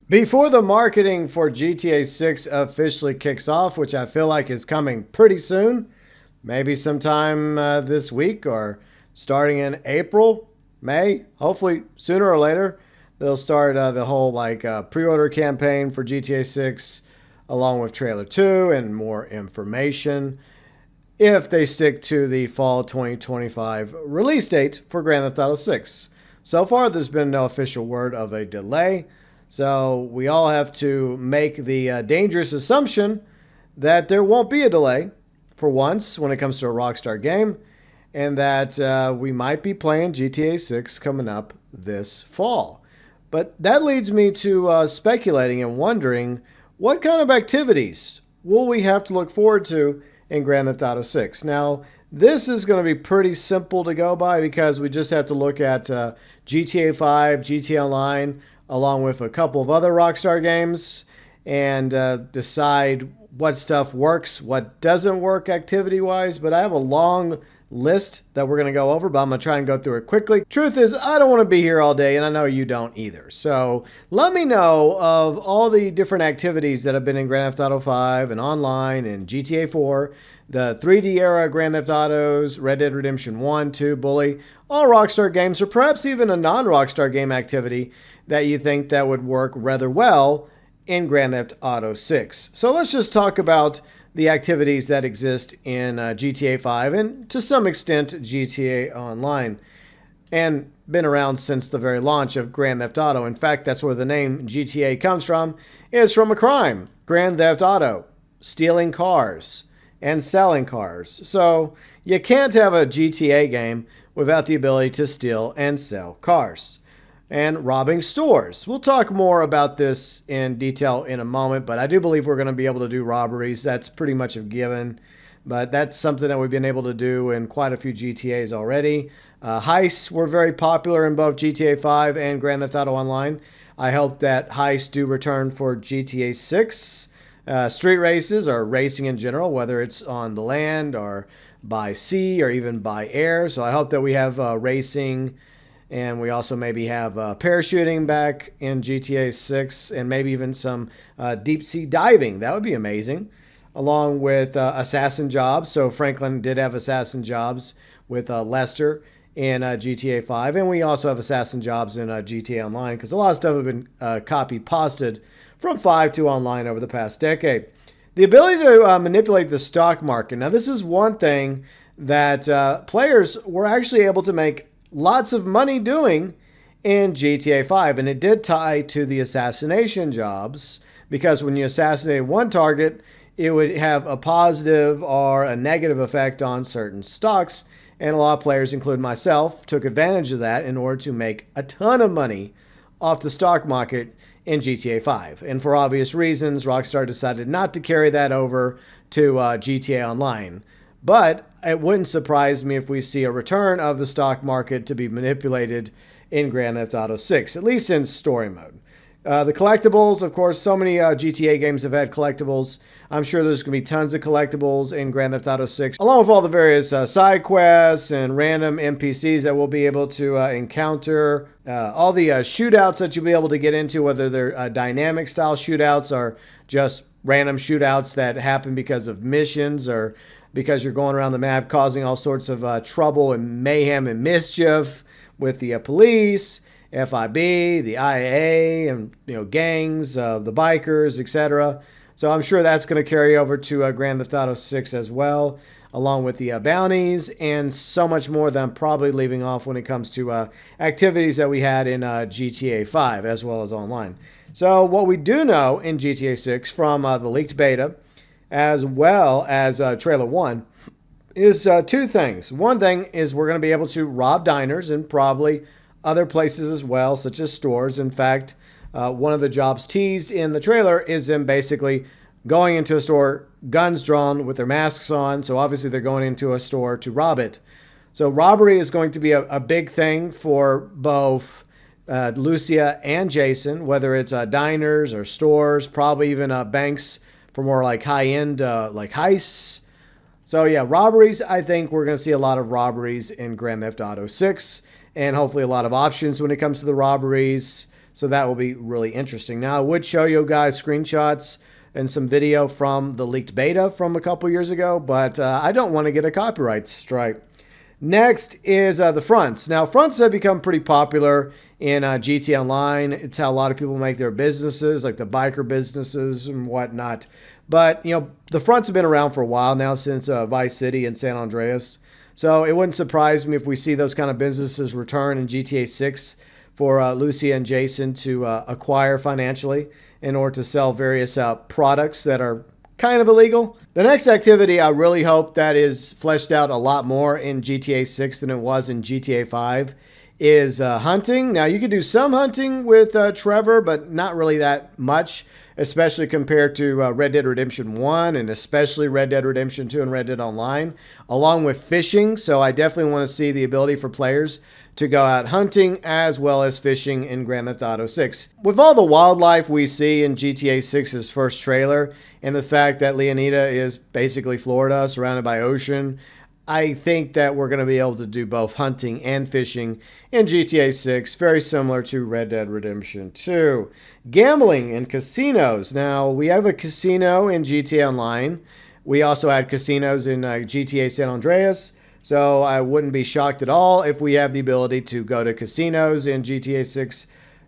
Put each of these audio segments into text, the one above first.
Before the marketing for GTA 6 officially kicks off, which I feel like is coming pretty soon, maybe sometime this week or starting in April, May, hopefully sooner or later, they'll start the whole pre-order campaign for GTA 6 along with trailer 2 and more information if they stick to the fall 2025 release date for Grand Theft Auto 6. So far, there's been no official word of a delay. So we all have to make the dangerous assumption that there won't be a delay for once when it comes to a Rockstar game, and that we might be playing GTA 6 coming up this fall. But that leads me to speculating and wondering what kind of activities will we have to look forward to in Grand Theft Auto 6. Now, this is going to be pretty simple to go by because we just have to look at GTA 5, GTA Online, along with a couple of other Rockstar games, and decide what stuff works, what doesn't work activity-wise. But I have a long list that we're going to go over, but I'm going to try and go through it quickly. Truth is, I don't want to be here all day, and I know you don't either. So let me know of all the different activities that have been in Grand Theft Auto 5 and online and GTA 4, the 3D era Grand Theft Autos, Red Dead Redemption 1, 2, Bully, all Rockstar games, or perhaps even a non-Rockstar game activity that you think that would work rather well in Grand Theft Auto 6. So let's just talk about the activities that exist in GTA 5 and to some extent GTA Online, and been around since the very launch of Grand Theft Auto. In fact, that's where the name GTA comes from. It's from a crime, Grand Theft Auto, stealing cars and selling cars. So you can't have a GTA game without the ability to steal and sell cars. And robbing stores. We'll talk more about this in detail in a moment, but I do believe we're going to be able to do robberies. That's pretty much a given, but that's something that we've been able to do in quite a few GTAs already. Heists were very popular in both GTA 5 and Grand Theft Auto Online. I hope that heists do return for GTA 6. Street races, or racing in general, whether it's on the land or by sea or even by air. So I hope that we have racing. And we also maybe have parachuting back in GTA 6, and maybe even some deep sea diving. That would be amazing. Along with assassin jobs. So Franklin did have assassin jobs with Lester in GTA 5. And we also have assassin jobs in GTA Online, because a lot of stuff have been copy pasted from 5 to Online over the past decade. The ability to manipulate the stock market. Now, this is one thing that players were actually able to make lots of money doing in GTA 5, and it did tie to the assassination jobs, because when you assassinate one target, it would have a positive or a negative effect on certain stocks, and a lot of players, including myself, took advantage of that in order to make a ton of money off the stock market in GTA 5. And for obvious reasons, Rockstar decided not to carry that over to GTA Online. But it wouldn't surprise me if we see a return of the stock market to be manipulated in Grand Theft Auto 6, at least in story mode. The collectibles, of course, so many GTA games have had collectibles. I'm sure there's going to be tons of collectibles in Grand Theft Auto 6, along with all the various side quests and random NPCs that we'll be able to encounter. All the shootouts that you'll be able to get into, whether they're dynamic style shootouts or just random shootouts that happen because of missions or because you're going around the map causing all sorts of trouble and mayhem and mischief with the police, FIB, the IAA, and gangs, the bikers, etc. So I'm sure that's going to carry over to Grand Theft Auto 6 as well, along with the bounties and so much more that I'm probably leaving off when it comes to activities that we had in GTA 5 as well as online. So what we do know in GTA 6 from the leaked beta, as well as Trailer 1, is two things. One thing is we're going to be able to rob diners and probably other places as well, such as stores. In fact, one of the jobs teased in the trailer is them basically going into a store, guns drawn with their masks on. So obviously they're going into a store to rob it. So robbery is going to be a big thing for both Lucia and Jason, whether it's diners or stores, probably even banks for more like high-end like heists. So yeah, robberies, I think we're going to see a lot of robberies in Grand Theft Auto 6, and hopefully a lot of options when it comes to the robberies. So that will be really interesting. Now, I would show you guys screenshots and some video from the leaked beta from a couple years ago, but I don't want to get a copyright strike. Next is the fronts. Now, fronts have become pretty popular in GTA Online. It's how a lot of people make their businesses, like the biker businesses and whatnot. But, you know, the fronts have been around for a while now, since Vice City and San Andreas. So it wouldn't surprise me if we see those kind of businesses return in GTA 6 for Lucia and Jason to acquire financially in order to sell various products that are kind of illegal. The next activity, I really hope that is fleshed out a lot more in GTA 6 than it was in GTA 5, is hunting. Now, you could do some hunting with Trevor, but not really that much, especially compared to Red Dead Redemption 1 and especially Red Dead Redemption 2 and Red Dead Online, along with fishing. So I definitely want to see the ability for players to go out hunting as well as fishing in Grand Theft Auto 6. With all the wildlife we see in GTA 6's first trailer and the fact that Leonida is basically Florida, surrounded by ocean, I think that we're going to be able to do both hunting and fishing in GTA 6, very similar to Red Dead Redemption 2. Gambling and casinos. Now, we have a casino in GTA Online. We also had casinos in GTA San Andreas. So I wouldn't be shocked at all if we have the ability to go to casinos in GTA 6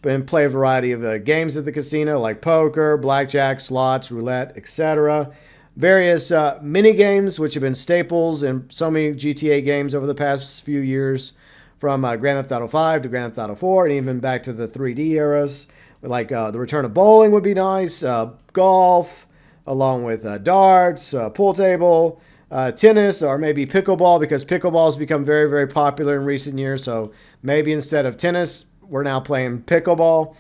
and play a variety of games at the casino, like poker, blackjack, slots, roulette, etc. Various mini games, which have been staples in so many GTA games over the past few years, from Grand Theft Auto 5 to Grand Theft Auto 4, and even back to the 3D eras. Like the return of bowling would be nice, golf, along with darts, pool table, tennis, or maybe pickleball, because pickleball has become very, very popular in recent years. So maybe instead of tennis, we're now playing pickleball.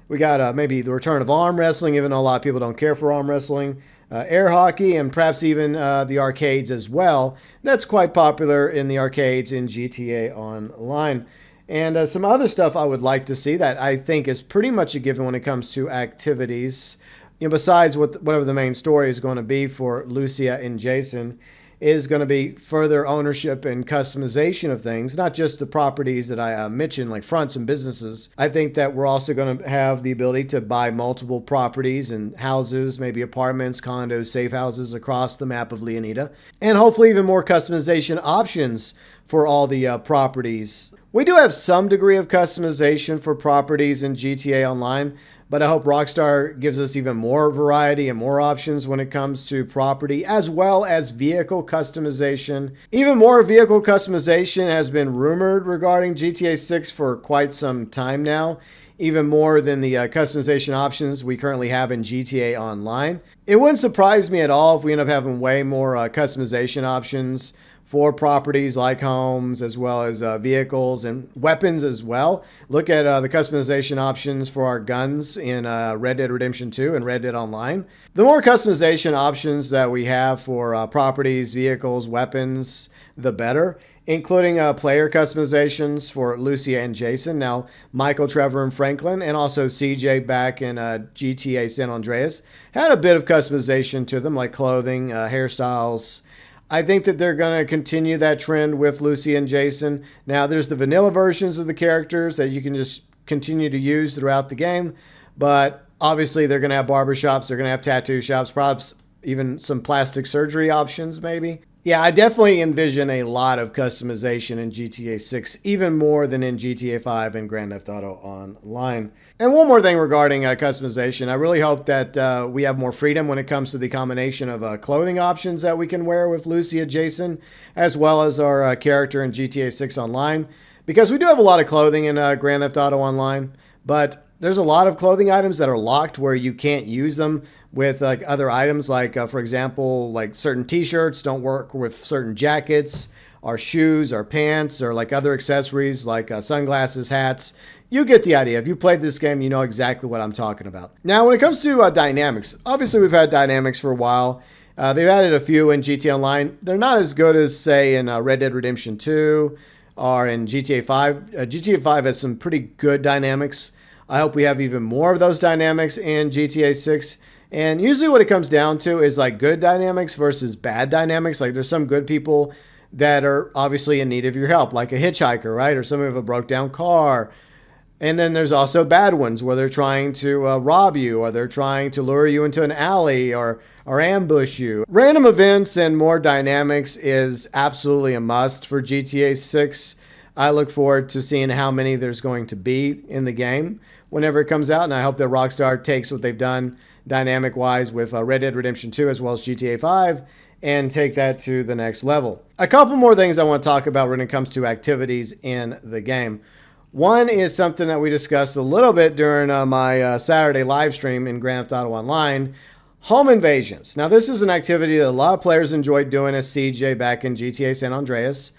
We got maybe the return of arm wrestling, even though a lot of people don't care for arm wrestling. Air hockey, and perhaps even the arcades as well. That's quite popular in the arcades in GTA Online. And some other stuff I would like to see that I think is pretty much a given when it comes to activities, you know, besides whatever the main story is going to be for Lucia and Jason, is going to be further ownership and customization of things, not just the properties that I mentioned, like fronts and businesses. I think that we're also going to have the ability to buy multiple properties and houses, maybe apartments, condos, safe houses across the map of Leonida, and hopefully even more customization options for all the properties. We do have some degree of customization for properties in GTA Online, but I hope Rockstar gives us even more variety and more options when it comes to property, as well as vehicle customization. Even more vehicle customization has been rumored regarding GTA 6 for quite some time now, even more than the customization options we currently have in GTA Online. It wouldn't surprise me at all if we end up having way more customization options for properties like homes, as well as vehicles and weapons as well. Look at the customization options for our guns in Red Dead Redemption 2 and Red Dead Online. The more customization options that we have for properties, vehicles, weapons, the better, including player customizations for Lucia and Jason. Now, Michael, Trevor, and Franklin, and also CJ back in GTA San Andreas, had a bit of customization to them, like clothing, hairstyles. I think that they're going to continue that trend with Lucy and Jason. Now, there's the vanilla versions of the characters that you can just continue to use throughout the game. But obviously, they're going to have barbershops. They're going to have tattoo shops, perhaps even some plastic surgery options, maybe. Yeah, I definitely envision a lot of customization in GTA 6, even more than in GTA 5 and Grand Theft Auto Online. And one more thing regarding customization. I really hope that we have more freedom when it comes to the combination of clothing options that we can wear with Lucia Jason, as well as our character in GTA 6 Online. Because we do have a lot of clothing in Grand Theft Auto Online, but there's a lot of clothing items that are locked where you can't use them with like other items, like for example, like certain t-shirts don't work with certain jackets, or shoes, or pants, or like other accessories like sunglasses, hats. You get the idea. If you played this game, you know exactly what I'm talking about. Now, when it comes to dynamics, obviously we've had dynamics for a while. They've added a few in GTA Online. They're not as good as, say, in Red Dead Redemption 2 or in GTA 5. GTA 5 has some pretty good dynamics. I hope we have even more of those dynamics in GTA 6. And usually what it comes down to is like good dynamics versus bad dynamics. Like there's some good people that are obviously in need of your help, like a hitchhiker, right? Or somebody with a broke down car. And then there's also bad ones where they're trying to rob you, or they're trying to lure you into an alley, or ambush you. Random events and more dynamics is absolutely a must for GTA 6. I look forward to seeing how many there's going to be in the game whenever it comes out, and I hope that Rockstar takes what they've done dynamic-wise with Red Dead Redemption 2 as well as GTA 5 and take that to the next level. A couple more things I want to talk about when it comes to activities in the game. One is something that we discussed a little bit during my Saturday live stream in Grand Theft Auto Online, home invasions. Now, this is an activity that a lot of players enjoyed doing as CJ back in GTA San Andreas.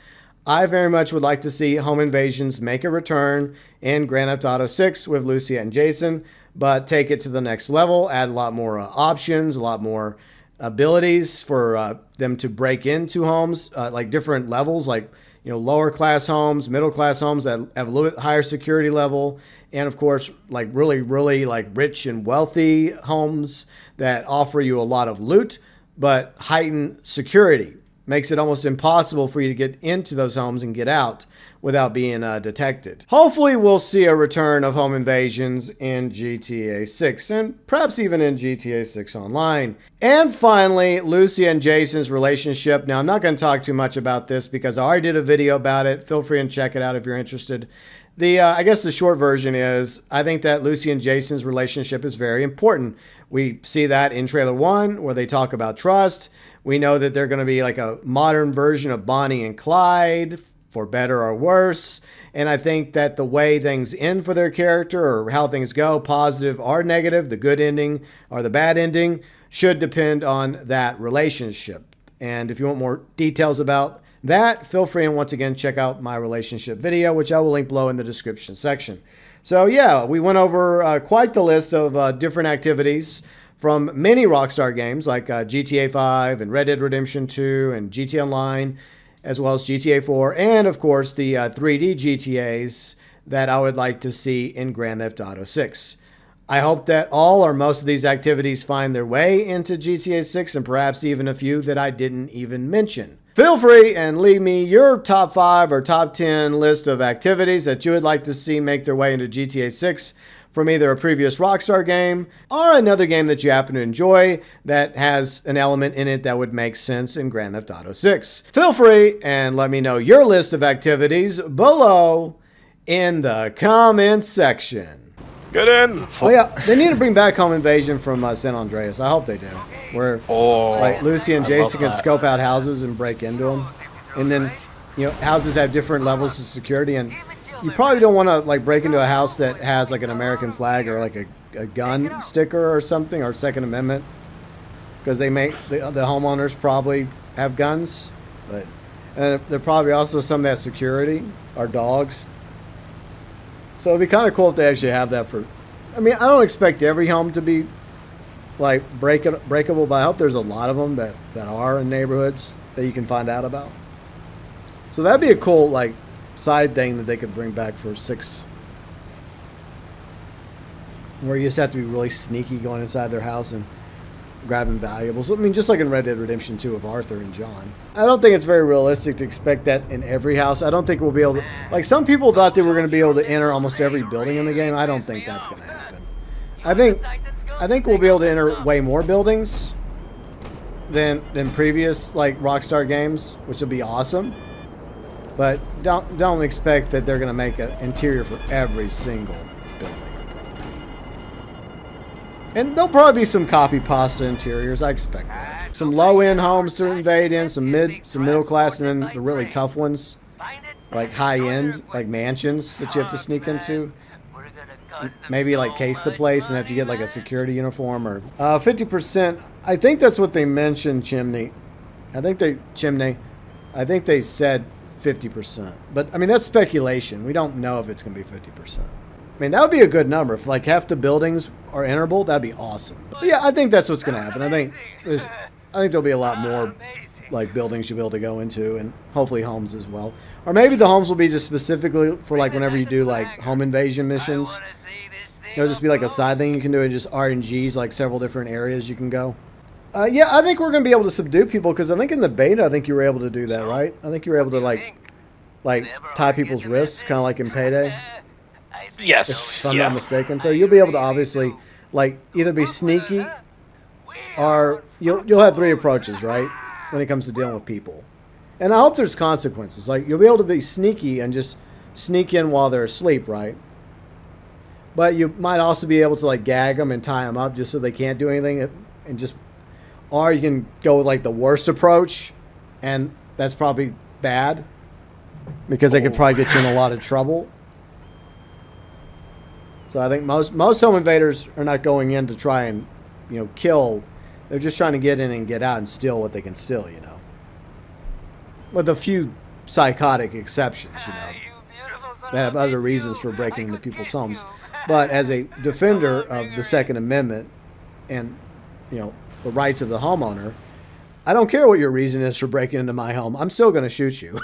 I very much would like to see home invasions make a return in Grand Theft Auto 6 with Lucia and Jason, but take it to the next level, add a lot more options, a lot more abilities for them to break into homes, like different levels, like lower class homes, middle class homes that have a little bit higher security level, and of course, like really like rich and wealthy homes that offer you a lot of loot, but heightened security. Makes it almost impossible for you to get into those homes and get out without being detected. Hopefully we'll see a return of home invasions in GTA 6 and perhaps even in GTA 6 Online. And finally, Lucy and Jason's relationship. Now, I'm not going to talk too much about this because I already did a video about it. Feel free and check it out if you're interested. I guess the short version is I think that Lucy and Jason's relationship is very important. We see that in trailer 1 where they talk about trust. We know that they're going to be like a modern version of Bonnie and Clyde, for better or worse. And I think that the way things end for their character, or how things go, positive or negative, the good ending or the bad ending, should depend on that relationship. And if you want more details about that, feel free and once again check out my relationship video, which I will link below in the description section. So yeah, we went over quite the list of different activities from many Rockstar games like GTA 5 and Red Dead Redemption 2 and GTA Online, as well as GTA 4, and of course the 3D GTAs that I would like to see in Grand Theft Auto 6. I hope that all or most of these activities find their way into GTA 6 and perhaps even a few that I didn't even mention. Feel free and leave me your top 5 or top 10 list of activities that you would like to see make their way into GTA 6 from either a previous Rockstar game or another game that you happen to enjoy that has an element in it that would make sense in Grand Theft Auto 6. Feel free and let me know your list of activities below in the comments section. Get in! Oh yeah, they need to bring back Home Invasion from San Andreas. I hope they do. Where like Lucy and Jason can scope out houses and break into them. And then, houses have different levels of security, and you probably don't want to like break into a house that has like an American flag or like a gun sticker or something, or Second Amendment, because they make the homeowners probably have guns, but they're probably also some that security or dogs. So it'd be kind of cool if they actually have that for. I mean, I don't expect every home to be like breakable, but I hope there's a lot of them that are in neighborhoods that you can find out about. So that'd be a cool like side thing that they could bring back for 6, where you just have to be really sneaky going inside their house and grabbing valuables. I mean, just like in Red Dead Redemption 2 of Arthur and John. I don't think it's very realistic to expect that in every house. I don't think we'll be able to, like some people thought they were going to be able to enter almost every building in the game. I don't think that's going to happen. I think we'll be able to enter way more buildings than previous like Rockstar games, which will be awesome. But don't expect that they're going to make an interior for every single building. And there'll probably be some copy pasta interiors. I expect that. Some low-end homes to invade in, some middle class, and then the really tough ones, like high-end, like mansions that you have to sneak into. Maybe like case the place and have to get like a security uniform, or 50%. I think that's what they mentioned. Chimney. I think they said 50%, but I mean that's speculation. We don't know if it's going to be 50%. I mean that would be a good number if like half the buildings are enterable. That'd be awesome. But yeah, I think that's what's going to happen. I think there'll be a lot more like buildings you'll be able to go into, and hopefully homes as well. Or maybe the homes will be just specifically for like whenever you do like home invasion missions. It'll just be like a side thing you can do, and just RNGs, like several different areas you can go. Yeah, I think we're going to be able to subdue people, because I think in the beta, I think you were able to do that, right? I think you were able to like tie people's wrists, kind of like in Payday. Yes. if I'm not Yeah. mistaken. So you'll be able to obviously like either be sneaky or you'll have three approaches, right? When it comes to dealing with people. And I hope there's consequences. Like you'll be able to be sneaky and just sneak in while they're asleep, right? But you might also be able to like gag them and tie them up just so they can't do anything and just or you can go with like the worst approach and that's probably bad because they could probably get you in a lot of trouble. So I think most home invaders are not going in to try and, kill. They're just trying to get in and get out and steal what they can steal, With a few psychotic exceptions, that have other reasons for breaking into people's homes. But as a defender of the Second Amendment and, the rights of the homeowner, I don't care what your reason is for breaking into my home. I'm still going to shoot you.